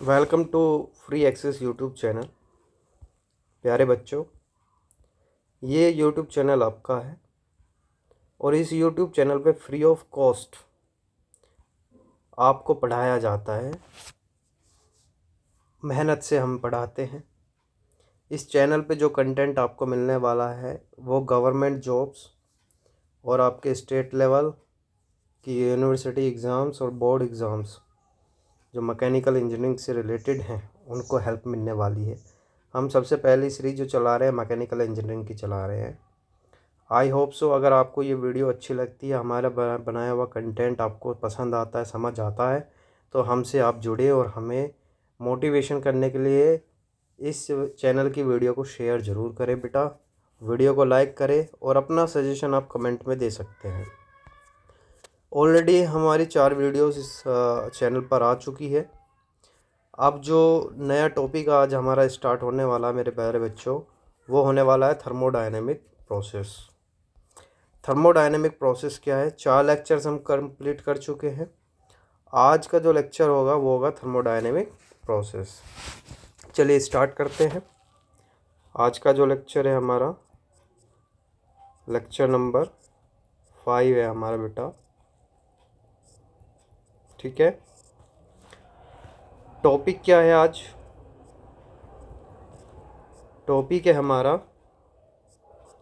Welcome to free access YouTube channel. प्यारे बच्चों, ये यूट्यूब चैनल आपका है और इस यूट्यूब चैनल पे फ्री ऑफ कॉस्ट आपको पढ़ाया जाता है। मेहनत से हम पढ़ाते हैं। इस चैनल पे जो कंटेंट आपको मिलने वाला है वो गवर्नमेंट जॉब्स और आपके स्टेट लेवल की यूनिवर्सिटी एग्ज़ाम्स और बोर्ड एग्ज़ाम्स जो मैकेनिकल इंजीनियरिंग से रिलेटेड हैं उनको हेल्प मिलने वाली है। हम सबसे पहली सीरीज जो चला रहे हैं मैकेनिकल इंजीनियरिंग की चला रहे हैं। आई होप सो अगर आपको ये वीडियो अच्छी लगती है, हमारा बनाया हुआ कंटेंट आपको पसंद आता है, समझ आता है, तो हमसे आप जुड़े और हमें मोटिवेशन करने के लिए इस चैनल की वीडियो को शेयर ज़रूर करें बेटा। वीडियो को लाइक करें और अपना सजेशन आप कमेंट में दे सकते हैं। ऑलरेडी हमारी 4 वीडियोस इस चैनल पर आ चुकी है। अब जो नया टॉपिक आज हमारा स्टार्ट होने वाला मेरे प्यारे बच्चों, वो होने वाला है थर्मोडायनेमिक प्रोसेस। थर्मोडायनेमिक प्रोसेस क्या है? 4 लेक्चर्स हम कंप्लीट कर चुके हैं। आज का जो लेक्चर होगा वो होगा थर्मोडायनेमिक प्रोसेस। चलिए स्टार्ट करते हैं। आज का जो लेक्चर है हमारा लेक्चर नंबर 5 है हमारा बेटा, ठीक है। टॉपिक क्या है आज? टॉपिक है हमारा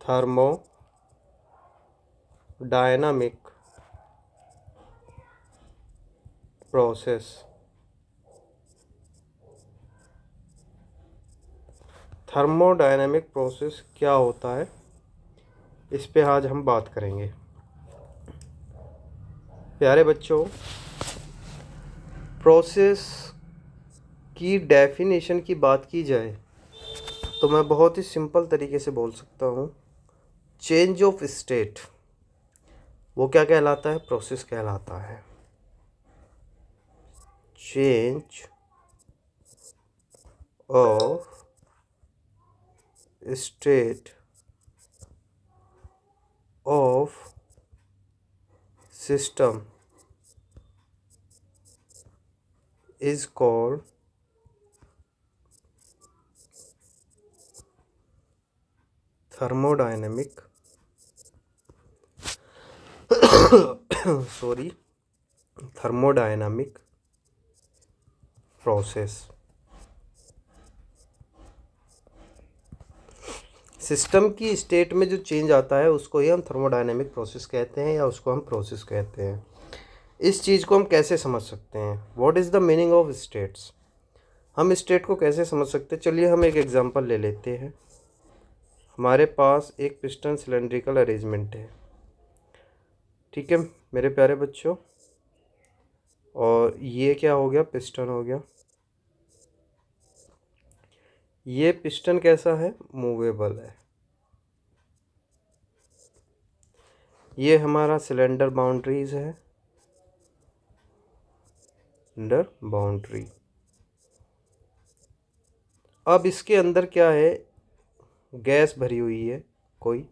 थर्मोडायनामिक प्रोसेस। थर्मोडायनामिक प्रोसेस क्या होता है, इस पे आज हम बात करेंगे। प्यारे बच्चों, प्रोसेस की डेफिनेशन की बात की जाए तो मैं बहुत ही सिंपल तरीके से बोल सकता हूँ, चेंज ऑफ स्टेट वो क्या कहलाता है? प्रोसेस कहलाता है। Change of state of system is called thermodynamic thermodynamic process. System की स्टेट में जो चेंज आता है उसको ही हम थर्मोडायनामिक प्रोसेस कहते हैं या उसको हम प्रोसेस कहते हैं। इस चीज़ को हम कैसे समझ सकते हैं? What is the meaning of states? हम स्टेट को कैसे समझ सकते हैं? चलिए हम एक एग्जांपल ले लेते हैं। हमारे पास एक पिस्टन सिलेंड्रिकल अरेंजमेंट है, ठीक है मेरे प्यारे बच्चों। और ये क्या हो गया? पिस्टन हो गया। ये पिस्टन कैसा है? मूवेबल है। ये हमारा सिलेंडर बाउंड्रीज है, सिलेंडर बाउंड्री। अब इसके अंदर क्या है? गैस भरी हुई है। कोई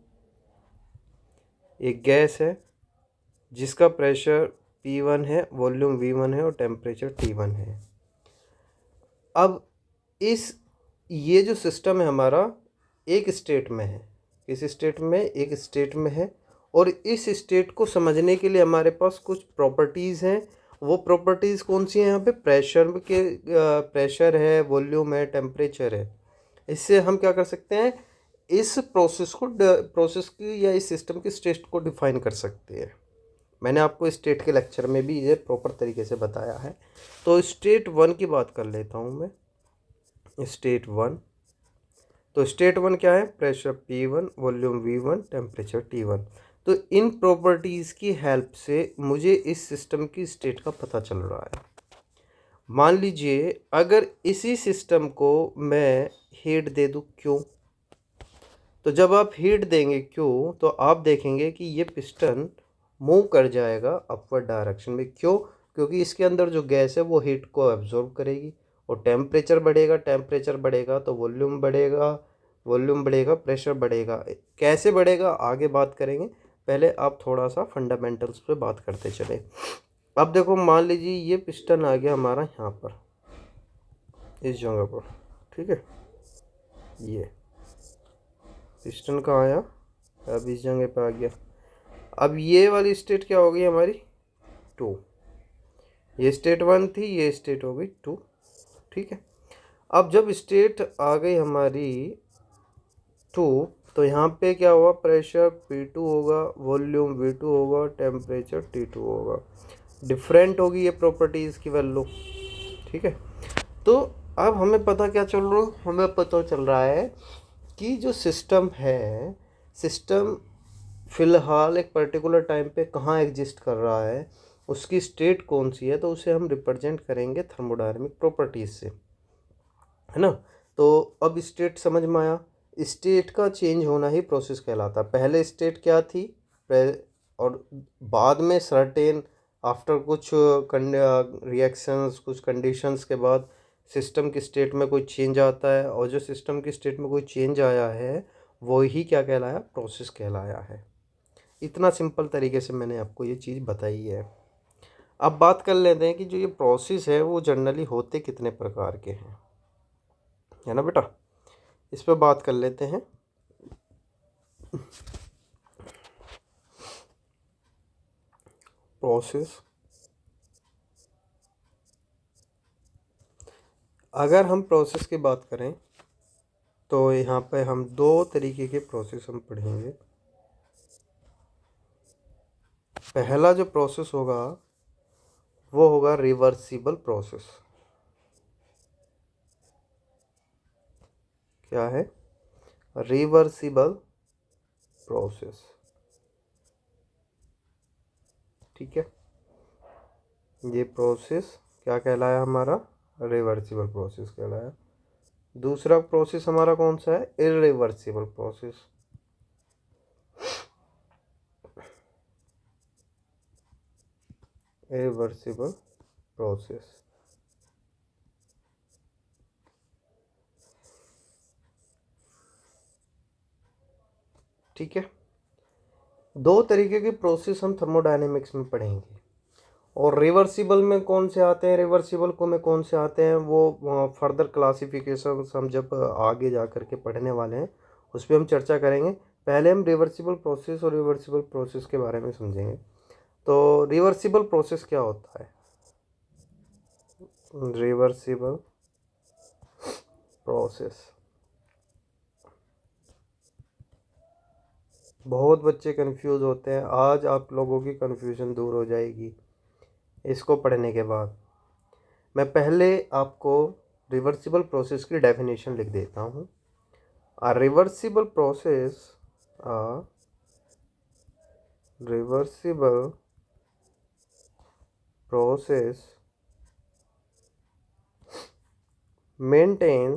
एक गैस है जिसका प्रेशर P1 है, वॉल्यूम V1 है और टेम्परेचर T1 है। अब ये जो सिस्टम है हमारा एक स्टेट में है। किस स्टेट में? एक स्टेट में है। और इस स्टेट को समझने के लिए हमारे पास कुछ प्रॉपर्टीज़ हैं। वो प्रॉपर्टीज़ कौन सी हैं? यहाँ पे प्रेशर है, वॉल्यूम है, टेम्परेचर है। इससे हम क्या कर सकते हैं? इस प्रोसेस की या इस सिस्टम की स्टेट को डिफाइन कर सकते हैं। मैंने आपको स्टेट के लेक्चर में भी ये प्रॉपर तरीके से बताया है। तो स्टेट 1 की बात कर लेता हूँ मैं। स्टेट 1, तो स्टेट 1 क्या है? Pressure P1, volume V1, temperature T1। तो इन प्रॉपर्टीज़ की हेल्प से मुझे इस सिस्टम की स्टेट का पता चल रहा है। मान लीजिए अगर इसी सिस्टम को मैं हीट दे दूँ, क्यों? तो जब आप हीट देंगे क्यों, तो आप देखेंगे कि ये पिस्टन मूव कर जाएगा अपवर्ड डायरेक्शन में। क्यों? क्योंकि इसके अंदर जो गैस है वो हीट को एब्जॉर्ब करेगी और टेम्परेचर बढ़ेगा तो वॉल्यूम बढ़ेगा, प्रेशर बढ़ेगा। कैसे बढ़ेगा आगे बात करेंगे, पहले आप थोड़ा सा फंडामेंटल्स पे बात करते चले। अब देखो, मान लीजिए ये पिस्टन आ गया हमारा यहाँ पर, इस जगह पर, ठीक है। ये पिस्टन कहाँ आया, अब इस जगह पे आ गया। अब ये वाली स्टेट क्या हो गई हमारी, 2। ये स्टेट 1 थी, ये स्टेट हो गई 2, ठीक है। अब जब स्टेट आ गई हमारी 2, तो यहाँ पे क्या हुआ, प्रेशर P2 होगा, वॉल्यूम V2 होगा, टेम्परेचर T2 होगा। डिफरेंट होगी ये प्रॉपर्टीज़ की वैल्यू, ठीक है। तो अब हमें पता क्या चल रहा है, हमें पता चल रहा है कि जो सिस्टम है, सिस्टम फ़िलहाल एक पर्टिकुलर टाइम पे कहाँ एग्जिस्ट कर रहा है, उसकी स्टेट कौन सी है, तो उसे हम रिप्रेजेंट करेंगे थर्मोडायनेमिक प्रॉपर्टीज़ से, है ना। तो अब स्टेट समझ में आया, स्टेट का चेंज होना ही प्रोसेस कहलाता है। पहले स्टेट क्या थी, और बाद में सर्टेन आफ्टर कुछ रिएक्शंस, कुछ कंडीशंस के बाद सिस्टम की स्टेट में कोई चेंज आता है, और जो सिस्टम की स्टेट में कोई चेंज आया है वो ही क्या कहलाया, प्रोसेस कहलाया है। इतना सिंपल तरीके से मैंने आपको ये चीज़ बताई है। अब बात कर लेते हैं कि जो ये प्रोसेस है वो जनरली होते कितने प्रकार के हैं, है ना बेटा। इस पर बात कर लेते हैं। प्रोसेस, अगर हम प्रोसेस की बात करें तो यहाँ पे हम 2 तरीके के प्रोसेस हम पढ़ेंगे। पहला जो प्रोसेस होगा वो होगा रिवर्सिबल प्रोसेस। क्या है, रिवर्सिबल प्रोसेस, ठीक है। ये प्रोसेस क्या कहलाया हमारा, रिवर्सिबल प्रोसेस कहलाया। दूसरा प्रोसेस हमारा कौन सा है, इरिवर्सिबल प्रोसेस। इरिवर्सिबल प्रोसेस, ठीक है। 2 तरीके के प्रोसेस हम थर्मोडायनेमिक्स में पढ़ेंगे। और रिवर्सिबल में कौन से आते हैं, रिवर्सिबल को में कौन से आते हैं, वो फर्दर क्लासिफिकेशन हम जब आगे जा कर के पढ़ने वाले हैं उस पर हम चर्चा करेंगे। पहले हम रिवर्सिबल प्रोसेस और रिवर्सिबल प्रोसेस के बारे में समझेंगे। तो रिवर्सिबल प्रोसेस क्या होता है, रिवर्सिबल प्रोसेस, बहुत बच्चे कंफ्यूज होते हैं, आज आप लोगों की कंफ्यूजन दूर हो जाएगी इसको पढ़ने के बाद। मैं पहले आपको रिवर्सिबल प्रोसेस की डेफिनेशन लिख देता हूँ। A reversible process, a reversible process maintain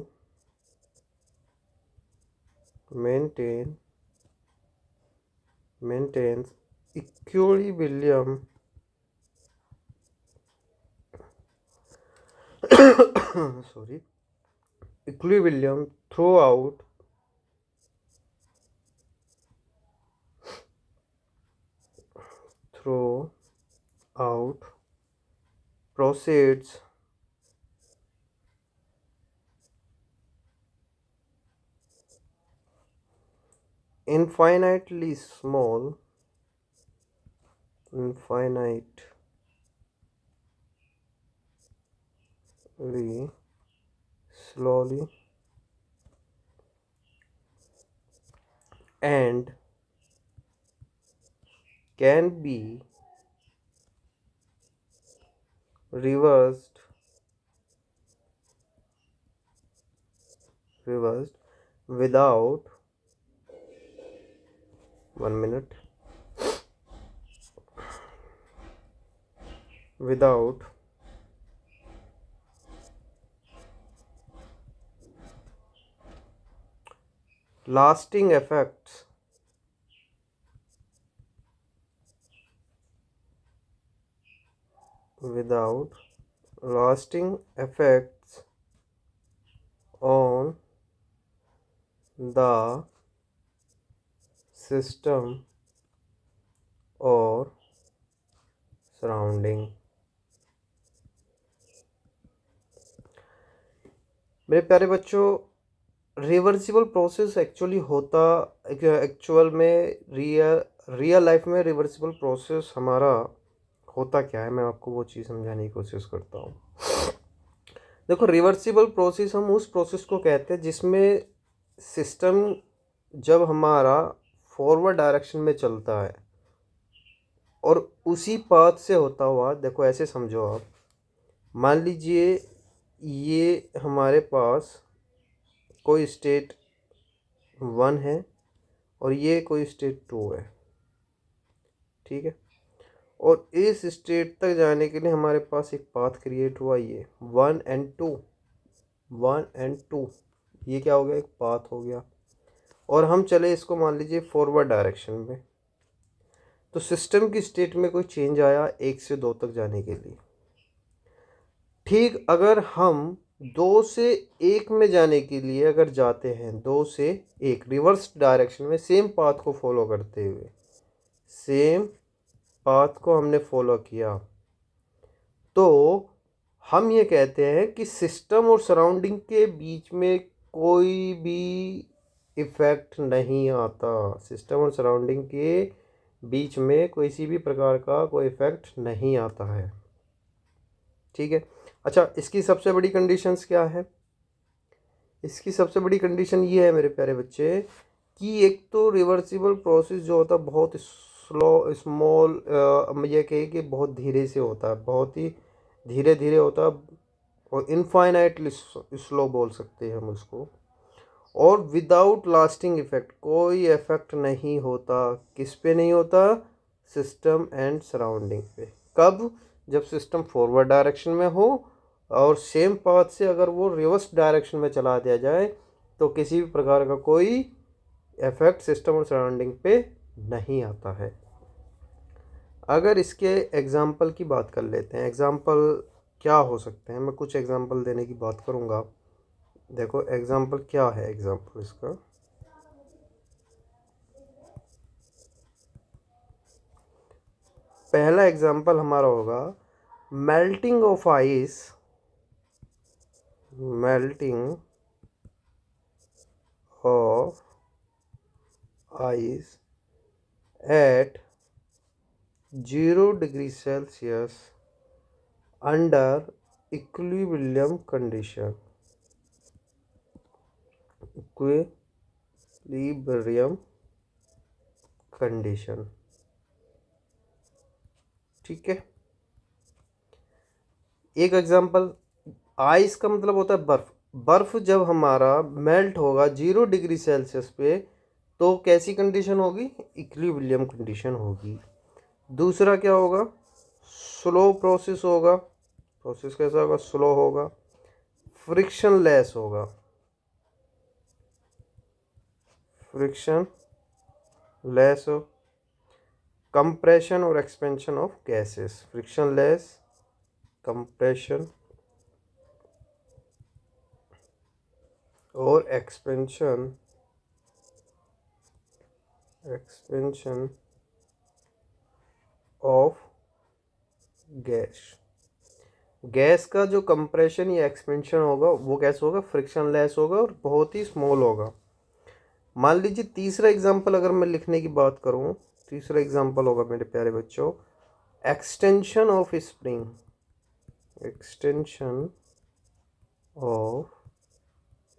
maintains equilibrium sorry, equilibrium throughout proceeds infinitely slowly and can be reversed without 1 minute, without lasting effects without lasting effects on the system or surrounding। मेरे प्यारे बच्चों, reversible process actual में real life में reversible process हमारा होता क्या है, मैं आपको वो चीज़ समझाने की कोशिश करता हूँ। देखो, रिवर्सिबल प्रोसेस हम उस प्रोसेस को कहते हैं जिसमें सिस्टम जब हमारा फॉरवर्ड डायरेक्शन में चलता है और उसी पाथ से होता हुआ, देखो ऐसे समझो आप, मान लीजिए ये हमारे पास कोई स्टेट 1 है और ये कोई स्टेट 2 है, ठीक है। और इस स्टेट तक जाने के लिए हमारे पास एक पाथ क्रिएट हुआ, ये 1 एंड 2, 1 एंड 2, ये क्या हो गया, एक पाथ हो गया। और हम चले इसको मान लीजिए फॉरवर्ड डायरेक्शन में, तो सिस्टम की स्टेट में कोई चेंज आया 1 से 2 तक जाने के लिए। ठीक अगर हम 2 से 1 में जाने के लिए अगर जाते हैं, 2 से 1 रिवर्स डायरेक्शन में सेम पाथ को फॉलो करते हुए, सेम पाथ को हमने फॉलो किया, तो हम ये कहते हैं कि सिस्टम और सराउंडिंग के बीच में कोई भी इफ़ेक्ट नहीं आता। सिस्टम और सराउंडिंग के बीच में किसी भी प्रकार का कोई इफ़ेक्ट नहीं आता है, ठीक है। अच्छा, इसकी सबसे बड़ी कंडीशंस क्या है? इसकी सबसे बड़ी कंडीशन ये है मेरे प्यारे बच्चे कि एक तो रिवर्सिबल प्रोसेस जो होता है बहुत स्मॉल, ये कहे कि बहुत धीरे से होता है, बहुत ही धीरे धीरे होता है, और इनफाइनाइटली स्लो बोल सकते हैं हम उसको। और विदाउट लास्टिंग इफेक्ट, कोई इफेक्ट नहीं होता। किस पे नहीं होता? सिस्टम एंड सराउंडिंग पे। कब? जब सिस्टम फॉरवर्ड डायरेक्शन में हो और सेम पाथ से अगर वो रिवर्स डायरेक्शन में चला दिया जाए तो किसी भी प्रकार का कोई इफेक्ट सिस्टम और सराउंडिंग पे नहीं आता है। अगर इसके एग्जाम्पल की बात कर लेते हैं, एग्जाम्पल क्या हो सकते हैं, मैं कुछ एग्जाम्पल देने की बात करूँगा। देखो एग्जाम्पल क्या है, एग्जाम्पल इसका पहला एग्जाम्पल हमारा होगा melting of ice, melting of ice eight 0 degree Celsius under equilibrium condition, equilibrium condition, ठीक है। एक एग्जांपल, आइस का मतलब होता है बर्फ। बर्फ जब हमारा मेल्ट होगा 0 डिग्री सेल्सियस पे तो कैसी कंडीशन होगी? इक्विलिब्रियम कंडीशन होगी। दूसरा क्या होगा? स्लो प्रोसेस होगा। प्रोसेस कैसा होगा? स्लो होगा, फ्रिक्शन लेस होगा, फ्रिक्शन लेस हो, कंप्रेशन और expansion of gases, friction less, compression और एक्सपेंशन ऑफ गैस। गैस का जो कंप्रेशन या एक्सपेंशन होगा वो कैसे होगा? फ्रिक्शन लेस होगा और बहुत ही स्मॉल होगा। मान लीजिए तीसरा एग्जांपल अगर मैं लिखने की बात करूं, तीसरा एग्जांपल होगा मेरे प्यारे बच्चों extension of spring, extension of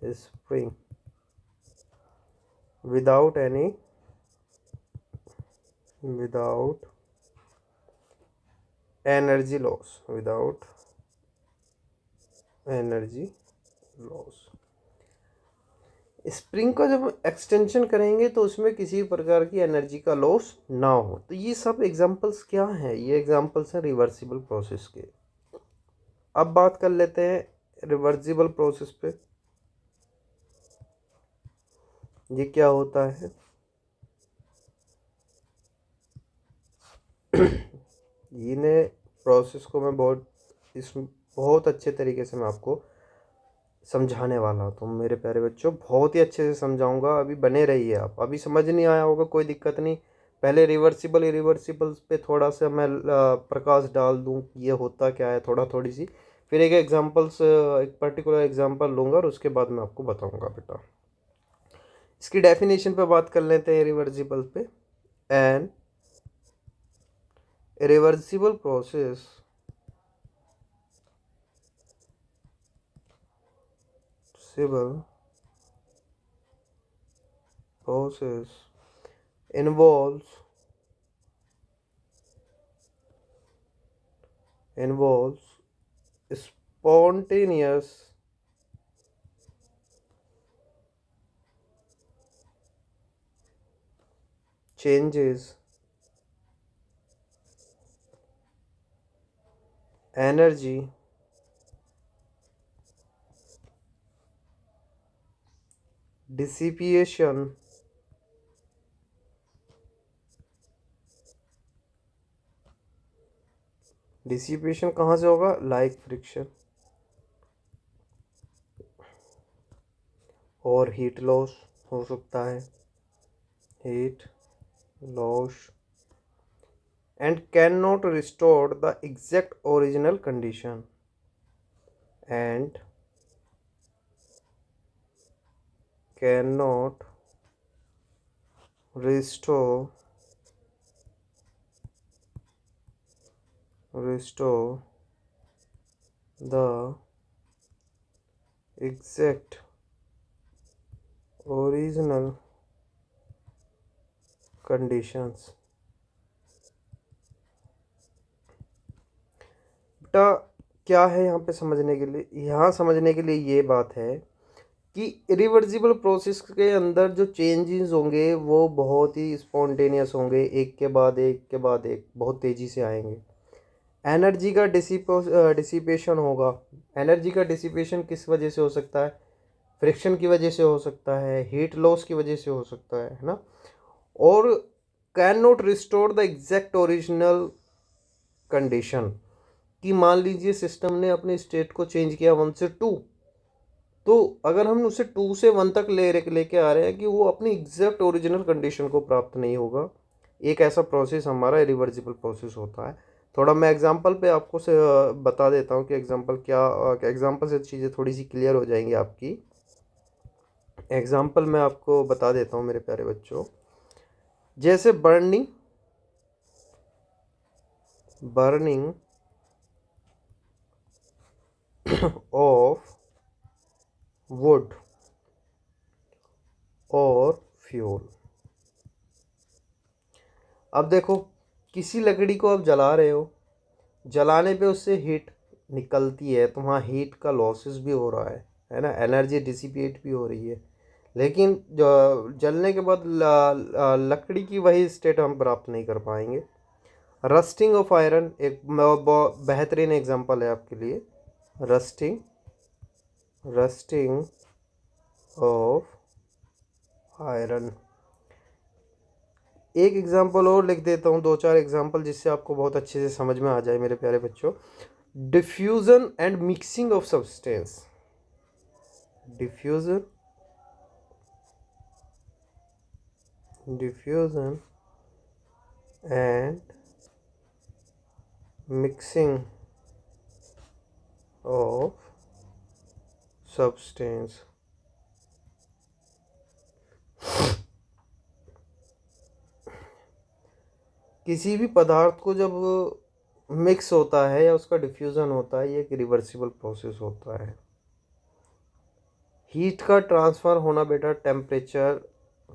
spring without energy loss, without energy loss. Spring का जब एक्सटेंशन करेंगे तो उसमें किसी प्रकार की एनर्जी का लॉस ना हो। तो ये सब एग्जांपल्स क्या हैं? ये एग्जांपल्स हैं रिवर्सिबल प्रोसेस के। अब बात कर लेते हैं रिवर्सिबल प्रोसेस पे, ये क्या होता है। इन्हें प्रोसेस को मैं बहुत अच्छे तरीके से मैं आपको समझाने वाला हूँ। तो मेरे प्यारे बच्चों बहुत ही अच्छे से समझाऊंगा, अभी बने रहिए आप। अभी समझ नहीं आया होगा कोई दिक्कत नहीं, पहले रिवर्सिबल इरिवर्सिबल पे थोड़ा सा मैं प्रकाश डाल दूँ ये होता क्या है, थोड़ी सी, फिर एक पर्टिकुलर एग्जांपल लूँगा और उसके बाद मैं आपको बताऊँगा बेटा। इसकी डेफिनेशन पे बात कर लेते हैं रिवर्सिबल पे। An reversible process civil process involves spontaneous changes energy dissipation कहाँ से होगा? लाइक फ्रिक्शन और हीट लॉस हो सकता है, heat loss and cannot restore the exact original condition and cannot restore the exact original conditions। बेटा क्या है यहाँ पे समझने के लिए? यहाँ समझने के लिए ये बात है कि इरिवर्सिबल प्रोसेस के अंदर जो चेंजेस होंगे वो बहुत ही स्पॉन्टेनियस होंगे, एक के बाद एक के बाद एक बहुत तेज़ी से आएंगे। एनर्जी का डिसिपेशन होगा। एनर्जी का डिसिपेशन किस वजह से हो सकता है? फ्रिक्शन की वजह से हो सकता है, हीट लॉस की वजह से हो सकता है ना। और can not restore the exact original condition, कि मान लीजिए सिस्टम ने अपने स्टेट को चेंज किया 1 से 2, तो अगर हम उसे 2 से 1 तक लेके आ रहे हैं कि वो अपनी एग्जैक्ट ओरिजिनल कंडीशन को प्राप्त नहीं होगा। एक ऐसा प्रोसेस हमारा इरिवर्सिबल प्रोसेस होता है। थोड़ा मैं एग्जांपल पे आपको से बता देता हूँ कि एग्जांपल से चीज़ें थोड़ी सी क्लियर हो जाएंगी आपकी। एग्जांपल मैं आपको बता देता हूँ मेरे प्यारे बच्चों। जैसे बर्निंग ऑफ वुड और फ्यूल। अब देखो, किसी लकड़ी को आप जला रहे हो, जलाने पे उससे हीट निकलती है, तो वहाँ हीट का लॉसेस भी हो रहा है ना, एनर्जी डिसिपेट भी हो रही है। लेकिन जो जलने के बाद लकड़ी की वही स्टेट हम प्राप्त नहीं कर पाएंगे। रस्टिंग ऑफ आयरन एक बेहतरीन एग्जांपल है आपके लिए। Rusting of iron. एक एग्जांपल और लिख देता हूँ, 2-4 एग्जांपल, जिससे आपको बहुत अच्छे से समझ में आ जाए मेरे प्यारे बच्चों। Diffusion and mixing of substance. Diffusion and mixing of substance. किसी भी पदार्थ को जब मिक्स होता है या उसका डिफ्यूज़न होता है, ये एक रिवर्सिबल प्रोसेस होता है। हीट का ट्रांसफ़र होना बेटा टेम्परेचर,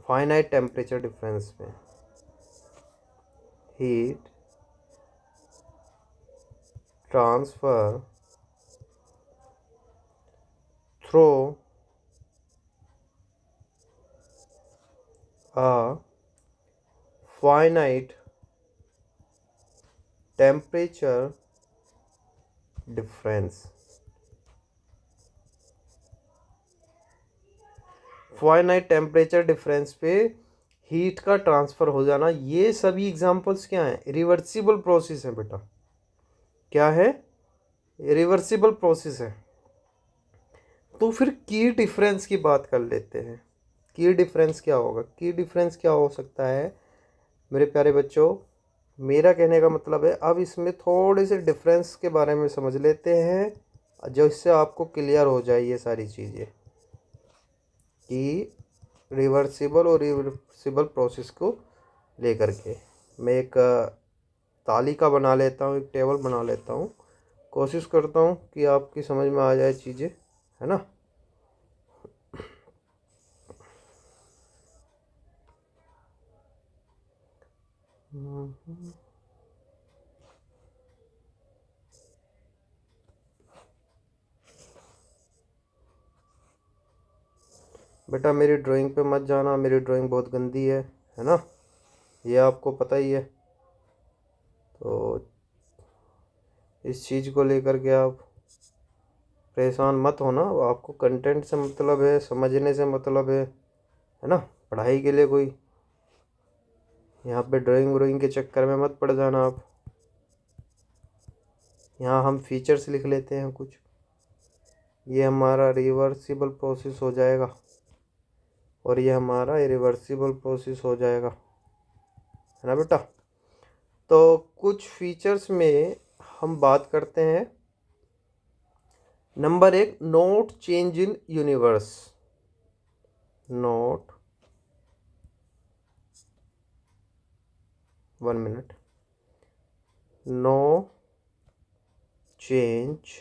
फाइनाइट टेम्परेचर डिफरेंस में। Heat transfer through a finite temperature difference। Finite temperature difference पे हीट का ट्रांसफ़र हो जाना, ये सभी एग्जांपल्स क्या हैं? रिवर्सिबल प्रोसेस है बेटा। क्या है? रिवर्सिबल प्रोसेस है। तो फिर की डिफरेंस की बात कर लेते हैं। की डिफरेंस क्या होगा? की डिफरेंस क्या हो सकता है मेरे प्यारे बच्चों? मेरा कहने का मतलब है, अब इसमें थोड़े से डिफरेंस के बारे में समझ लेते हैं जो इससे आपको क्लियर हो जाए ये सारी चीज़ें कि रिवर्सिबल और रिवर्सिबल प्रोसेस को लेकर के मैं एक तालिका बना लेता हूँ, एक टेबल बना लेता हूँ, कोशिश करता हूँ कि आपकी समझ में आ जाए चीज़ें, है ना। बेटा मेरी ड्राइंग पे मत जाना, मेरी ड्राइंग बहुत गंदी है ना, ये आपको पता ही है। तो इस चीज़ को लेकर के आप परेशान मत होना, आपको कंटेंट से मतलब है, समझने से मतलब है ना। पढ़ाई के लिए कोई यहाँ पे ड्राइंग व्राइंग के चक्कर में मत पड़ जाना आप। यहाँ हम फीचर्स लिख लेते हैं कुछ, ये हमारा रिवर्सिबल प्रोसेस हो जाएगा और ये हमारा इरिवर्सिबल प्रोसेस हो जाएगा, है ना बेटा। तो कुछ फीचर्स में हम बात करते हैं। Number 1, note change in universe. Note 1 minute, no change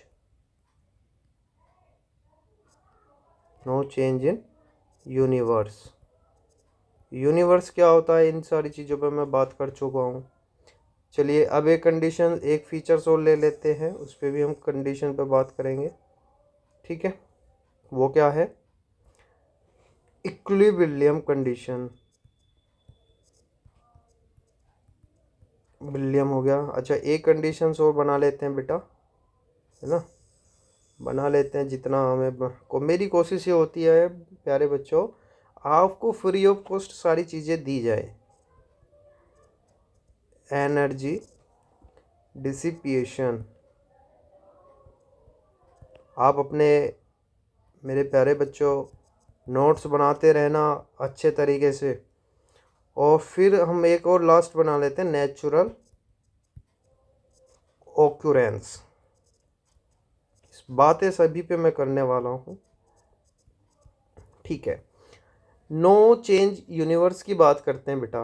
in universe. Universe क्या होता है, इन सारी चीज़ों पर मैं बात कर चुका हूँ। चलिए अब एक कंडीशन, एक फीचर्स और ले लेते हैं, उस पर भी हम कंडीशन पे बात करेंगे, ठीक है। वो क्या है, इक्विलिब्रियम कंडीशन। विलियम हो गया। अच्छा एक कंडीशन और बना लेते हैं बेटा, है ना, बना लेते हैं जितना हमें को। मेरी कोशिश ये होती है प्यारे बच्चों, आपको फ्री ऑफ कॉस्ट सारी चीज़ें दी जाए। एनर्जी डिसिपिएशन, आप अपने मेरे प्यारे बच्चों नोट्स बनाते रहना अच्छे तरीके से। और फिर हम एक और लास्ट बना लेते हैं, नेचुरल ऑक्यूरेंस। बातें सभी पे मैं करने वाला हूँ, ठीक है। नो चेंज यूनिवर्स की बात करते हैं बेटा।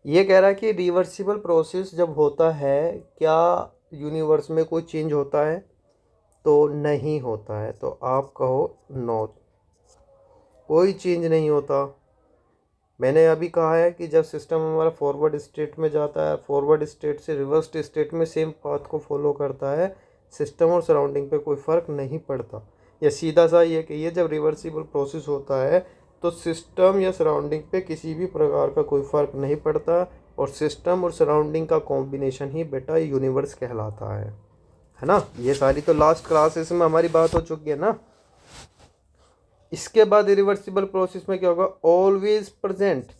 ये कह रहा है कि रिवर्सिबल प्रोसेस जब होता है, क्या यूनिवर्स में कोई चेंज होता है, तो नहीं होता है। तो आप कहो नो, कोई चेंज नहीं होता। मैंने अभी कहा है कि जब सिस्टम हमारा फॉरवर्ड स्टेट में जाता है, फॉरवर्ड स्टेट से रिवर्स स्टेट में सेम पाथ को फॉलो करता है, सिस्टम और सराउंडिंग पे कोई फ़र्क नहीं पड़ता। या सीधा सा ये कहिए, जब रिवर्सिबल प्रोसेस होता है तो सिस्टम या सराउंडिंग पे किसी भी प्रकार का कोई फ़र्क नहीं पड़ता, और सिस्टम और सराउंडिंग का कॉम्बिनेशन ही बेटा यूनिवर्स कहलाता है ना। ये सारी तो लास्ट क्लासेस में हमारी बात हो चुकी है ना। इसके बाद इरिवर्सिबल प्रोसेस में क्या होगा, ऑलवेज प्रेजेंट।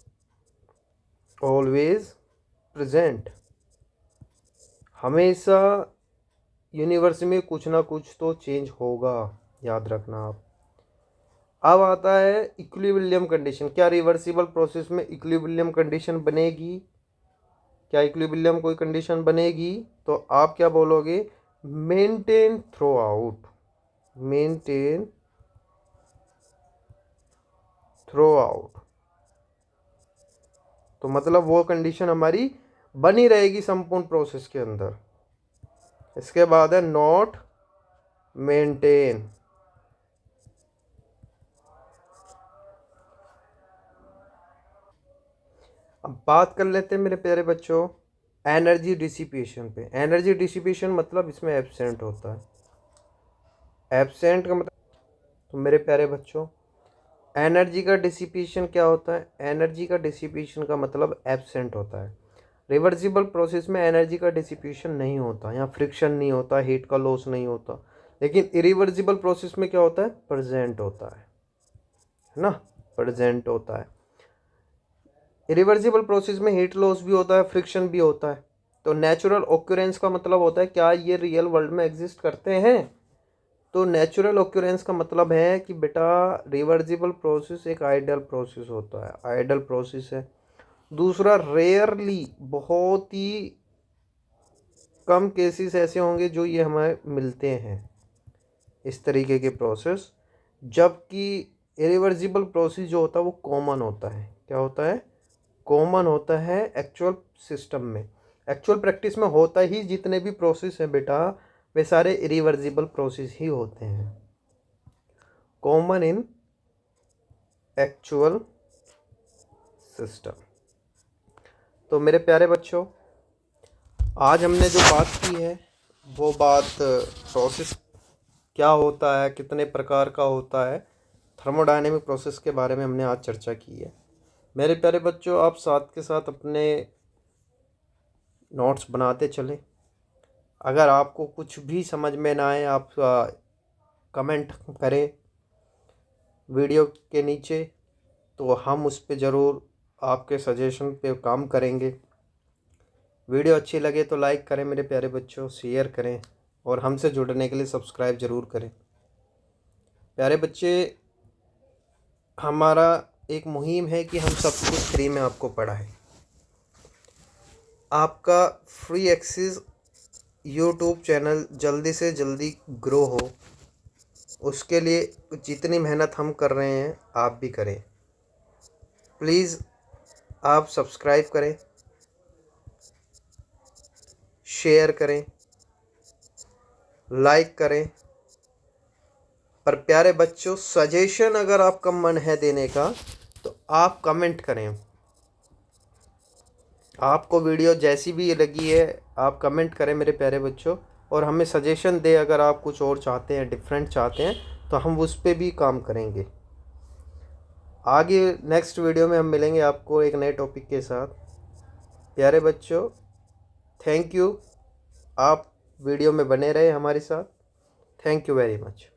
ऑलवेज प्रेजेंट, हमेशा यूनिवर्स में कुछ ना कुछ तो चेंज होगा, याद रखना आप। अब आता है इक्विलिब्रियम कंडीशन। क्या रिवर्सिबल प्रोसेस में इक्विलिब्रियम कंडीशन बनेगी, क्या इक्विलिब्रियम कोई कंडीशन बनेगी, तो आप क्या बोलोगे, maintain through out. Maintain through out, तो मतलब वो कंडीशन हमारी बनी रहेगी संपूर्ण प्रोसेस के अंदर। इसके बाद है नॉट मेंटेन। अब बात कर लेते हैं मेरे प्यारे बच्चों एनर्जी डिसिपेशन पे। एनर्जी डिसिपेशन मतलब इसमें एब्सेंट होता है। एब्सेंट का मतलब, तो मेरे प्यारे बच्चों एनर्जी का डिसिपेशन क्या होता है, एनर्जी का डिसिपेशन का मतलब एब्सेंट होता है। रिवर्सिबल प्रोसेस में एनर्जी का डिसिपेशन नहीं होता, यहाँ फ्रिक्शन नहीं होता, हीट का लॉस नहीं होता। लेकिन इरिवर्सिबल प्रोसेस में क्या होता है, प्रेजेंट होता है ना, प्रेजेंट होता है। इरिवर्सिबल प्रोसेस में हीट लॉस भी होता है, फ्रिक्शन भी होता है। तो नेचुरल ऑक्यूरेंस का मतलब होता है क्या ये रियल वर्ल्ड में एग्जिस्ट करते हैं। तो नेचुरल ऑक्यूरेंस का मतलब है कि बेटा रिवर्सिबल प्रोसेस एक आइडियल प्रोसेस होता है, आइडियल प्रोसेस है। दूसरा, रेयरली, बहुत ही कम केसेस ऐसे होंगे जो ये हमें मिलते हैं। इस तरीके के प्रोसेस। जबकि इरिवर्सिबल प्रोसेस जो होता है वो कॉमन होता है। क्या होता है? कॉमन होता है एक्चुअल सिस्टम में। एक्चुअल प्रैक्टिस में होता ही जितने भी प्रोसेस हैं बेटा, वे सारे इरिवर्सिबल प्रोसेस ही होते हैं। Common in actual system. तो मेरे प्यारे बच्चों, आज हमने जो बात की है वो बात प्रोसेस क्या होता है, कितने प्रकार का होता है, थर्मोडायनेमिक प्रोसेस के बारे में हमने आज चर्चा की है। मेरे प्यारे बच्चों, आप साथ के साथ अपने नोट्स बनाते चलें। अगर आपको कुछ भी समझ में ना आए, आप कमेंट करें वीडियो के नीचे, तो हम उस पर ज़रूर आपके सजेशन पे काम करेंगे। वीडियो अच्छी लगे तो लाइक करें मेरे प्यारे बच्चों, शेयर करें और हमसे जुड़ने के लिए सब्सक्राइब ज़रूर करें। प्यारे बच्चे, हमारा एक मुहिम है कि हम सब कुछ फ्री में आपको पढ़ाएं। आपका फ्री एक्सेस यूट्यूब चैनल जल्दी से जल्दी ग्रो हो, उसके लिए जितनी मेहनत हम कर रहे हैं आप भी करें। प्लीज़ आप सब्सक्राइब करें, शेयर करें, लाइक करें। पर प्यारे बच्चों, सजेशन अगर आपका मन है देने का तो आप कमेंट करें। आपको वीडियो जैसी भी लगी है आप कमेंट करें मेरे प्यारे बच्चों, और हमें सजेशन दें। अगर आप कुछ और चाहते हैं, डिफरेंट चाहते हैं, तो हम उस पर भी काम करेंगे। आगे नेक्स्ट वीडियो में हम मिलेंगे आपको एक नए टॉपिक के साथ। प्यारे बच्चों, थैंक यू। आप वीडियो में बने रहे हमारे साथ। Thank you very much.